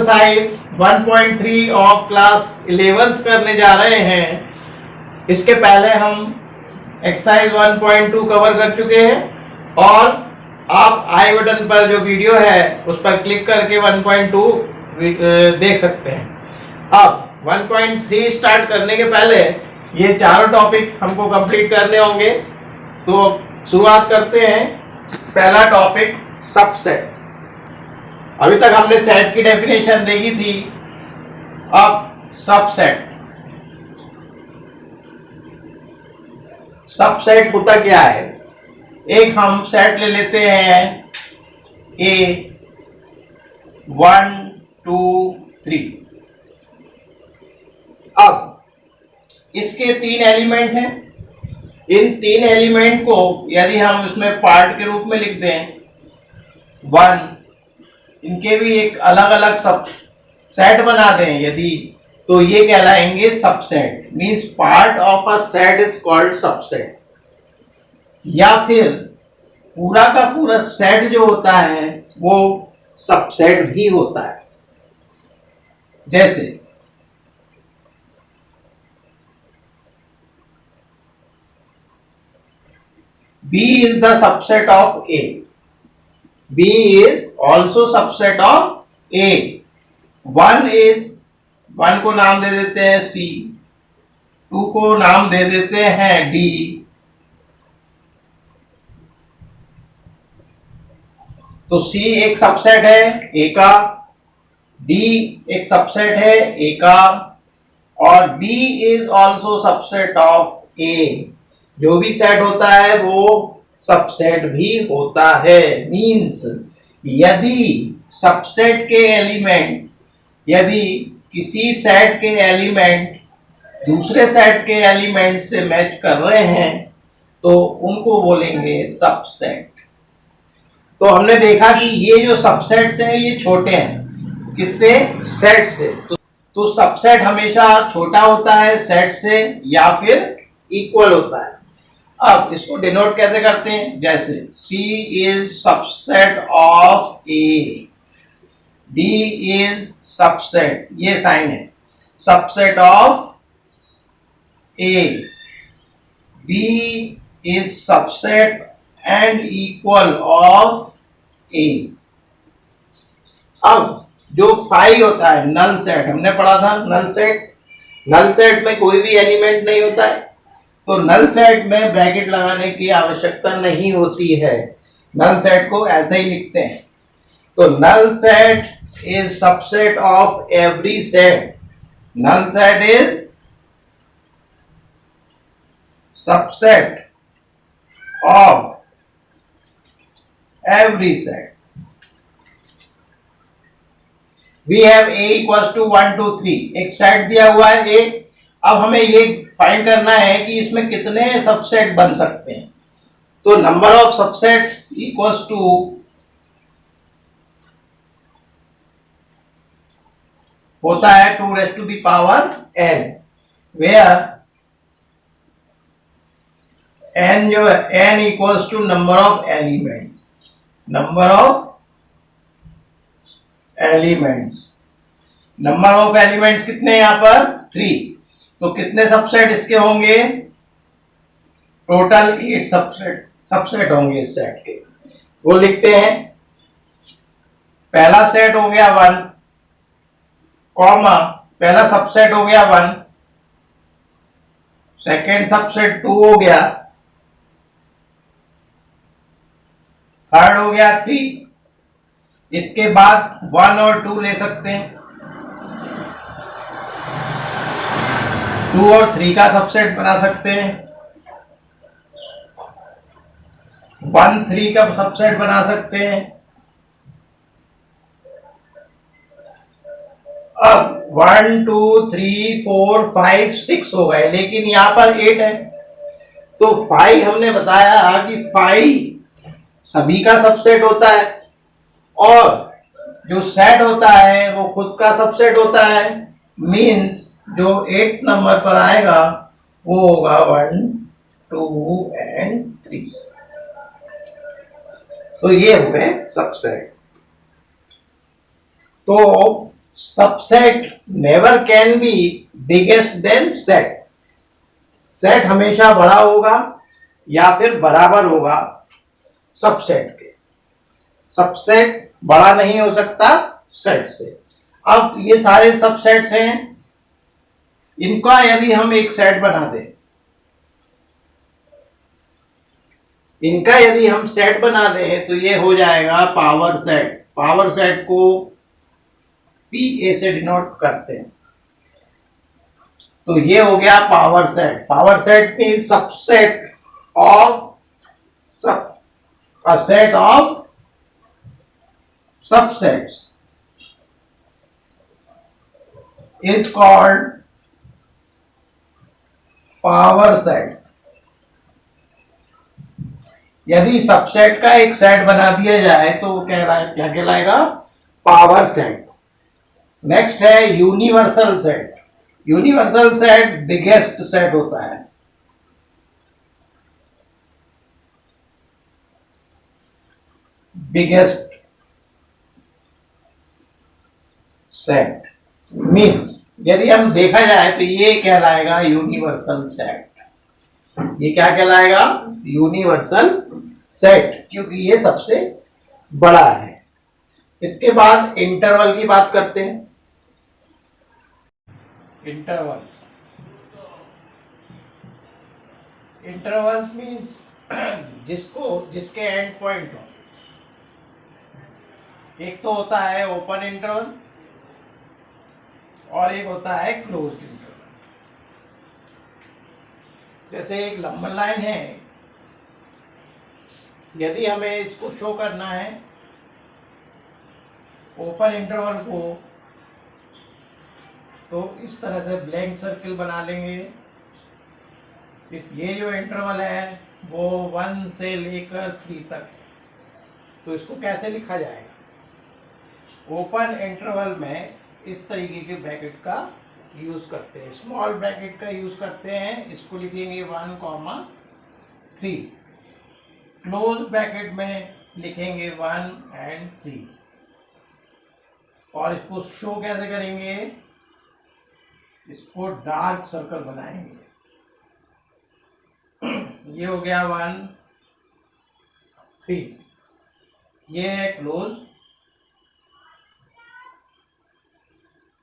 Exercise 1.3 of class 11th करने जा रहे हैं। इसके पहले हम एक्सरसाइज 1.2 कवर कर चुके हैं और आप आई बटन पर जो वीडियो है उस पर क्लिक करके 1.2 देख सकते हैं। अब 1.3 स्टार्ट करने के पहले ये चारों टॉपिक हमको कंप्लीट करने होंगे, तो शुरुआत करते हैं। पहला टॉपिक सबसेट। अभी तक हमने सेट की डेफिनेशन देखी थी, अब सबसेट। सबसेट होता क्या है? एक हम सेट ले लेते हैं A 1 2 3। अब इसके 3 एलिमेंट हैं। इन 3 एलिमेंट को यदि हम इसमें पार्ट के रूप में लिख दें 1, इनके भी एक अलग अलग सब सेट बना दें यदि, तो ये कहलाएंगे subset. Means part of a set is called subset. या फिर पूरा का पूरा सेट जो होता है वो सबसेट भी होता है। जैसे B is the subset of A. B is also subset of A. 1 को नाम दे देते हैं C, 2 को नाम दे देते हैं D, तो C एक सबसेट है A का, D एक सबसेट है A का, और B is also subset of A। जो भी सेट होता है वो सबसेट भी होता है। मींस यदि सबसेट के एलिमेंट, यदि किसी सेट के एलिमेंट दूसरे सेट के एलिमेंट से मैच कर रहे हैं तो उनको बोलेंगे सबसेट। तो हमने देखा कि ये जो सबसेट्स हैं ये छोटे हैं, किससे? सेट से। तो सबसेट हमेशा छोटा होता है सेट से या फिर इक्वल होता है। अब इसको डिनोट कैसे करते हैं? जैसे C is subset of A, D is subset, ये साइन है, subset of A, B is subset and equal of A। अब जो फाई होता है नल सेट, हमने पढ़ा था नल सेट। नल सेट में कोई भी एलिमेंट नहीं होता है, तो नल सेट में ब्रैकेट लगाने की आवश्यकता नहीं होती है। नल सेट को ऐसे ही लिखते हैं। तो null set is subset of every set. Null set is subset of every set. We have A equals to 1 2 3। एक सेट दिया हुआ है A। अब हमें ये फाइंड करना है कि इसमें कितने सबसेट बन सकते हैं। तो number of subset equals to होता है 2 raised to the power n, where n जो है n equals to number of element. Number of elements, number of elements कितने हैं यहां पर? 3। तो कितने सबसेट इसके होंगे? टोटल 8 सबसेट होंगे इस सेट के। वो लिखते हैं। पहला सेट हो गया 1, कॉमा पहला सबसेट हो गया 1, सेकेंड सबसेट 2 हो गया, थर्ड हो गया 3। इसके बाद 1 और 2 ले सकते हैं। 2 और 3 का सबसेट बना सकते हैं। 1 3 का सबसेट बना सकते हैं। अब 1 2 3 4 5 6 हो गए, लेकिन यहां पर 8 है। तो 5 हमने बताया कि 5 सभी का सबसेट होता है, और जो सेट होता है वो खुद का सबसेट होता है। मींस जो 8 नंबर पर आएगा वो होगा 1 2 and 3। तो ये हो गए सबसेट। तो subset never can be biggest than set. Set हमेशा बड़ा होगा या फिर बराबर होगा सबसेट के। सबसेट बड़ा नहीं हो सकता सेट से। अब ये सारे सबसेट्स हैं, इनका यदि हम एक सेट बना दें, इनका यदि हम सेट बना दें तो ये हो जाएगा पावर सेट। पावर सेट को पीए से डिनोट करते हैं। तो ये हो गया power set. Power set means subset of a set of subsets is called power set। यदि सबसेट का एक सेट बना दिया जाए तो क्या कहलाएगा? Power set. नेक्स्ट है universal set. Universal set biggest set होता है। बिगेस्ट सेट मीन्स यदि हम देखा जाए तो ये कहलाएगा यूनिवर्सल सेट। ये क्या कहलाएगा? यूनिवर्सल सेट, क्योंकि ये सबसे बड़ा है। इसके बाद इंटरवल की बात करते हैं। इंटरवल, इंटरवल मीन्स जिसके एंड पॉइंट हो। एक तो होता है ओपन इंटरवल और एक होता है क्लोज इंटरवल। जैसे एक लंबा लाइन है, यदि हमें इसको शो करना है ओपन इंटरवल को, तो इस तरह से ब्लैंक सर्किल बना लेंगे। ये जो इंटरवल है वो 1 से लेकर 3 तक है। तो इसको कैसे लिखा जाएगा? ओपन इंटरवल में इस तरीके के ब्रैकेट का यूज करते हैं, स्मॉल ब्रैकेट का यूज करते हैं। इसको लिखेंगे 1,3। क्लोज ब्रैकेट में लिखेंगे 1 और 3। और इसको शो कैसे करेंगे? इसको डार्क सर्कल बनाएंगे। ये हो गया 1, 3। ये है क्लोज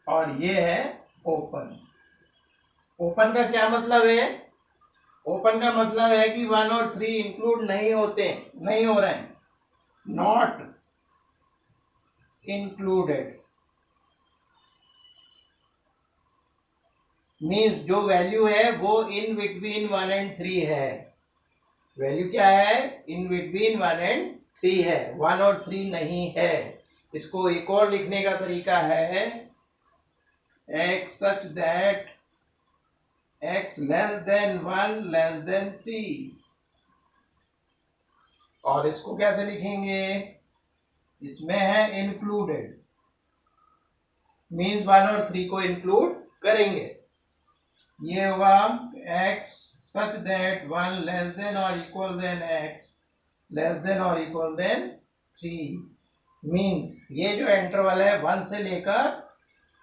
और ये है ओपन। ओपन का क्या मतलब है? ओपन का मतलब है कि 1 और 3 इंक्लूड नहीं हो रहे हैं, नॉट इंक्लूडेड। मीन्स जो वैल्यू है वो इन बिटवीन 1 और 3 है। वैल्यू क्या है? इन बिटवीन 1 और 3 है, 1 और 3 नहीं है। इसको एक और लिखने का तरीका है x such that x less than 1 less than 3। और इसको कैसे लिखेंगे? इसमें है इंक्लूडेड, मीन्स 1 और 3 को इंक्लूड करेंगे। ये होगा x such that 1 less than or equal than x less than or equal than 3। Means ये जो इंटरवल है 1 से लेकर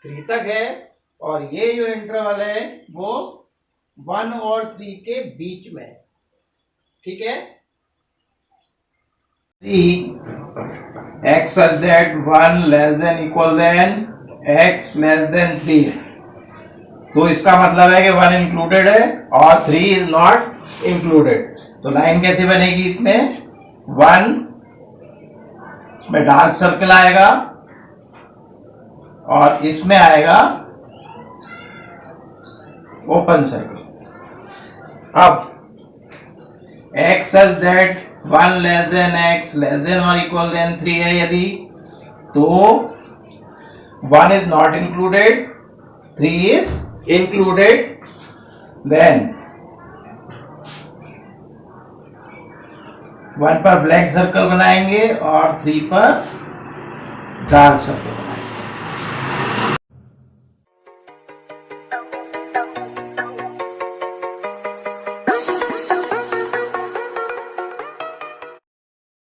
3 तक है और ये जो इंटरवल है वो 1 और 3 के बीच में। ठीक है? 3 x such that 1 less than equal than x less than 3। तो इसका मतलब है कि 1 इंक्लूडेड है और 3 इज नॉट इंक्लूडेड। तो लाइन कैसे बनेगी? इसमें 1, इसमें डार्क सर्कल आएगा और इसमें आएगा ओपन सर्कल। अब x such that 1 less than x less than or equal than 3 है यदि, तो 1 is not included, 3 is included। then 1 पर ब्लैक सर्कल बनाएंगे और 3 पर डार्क सर्कल।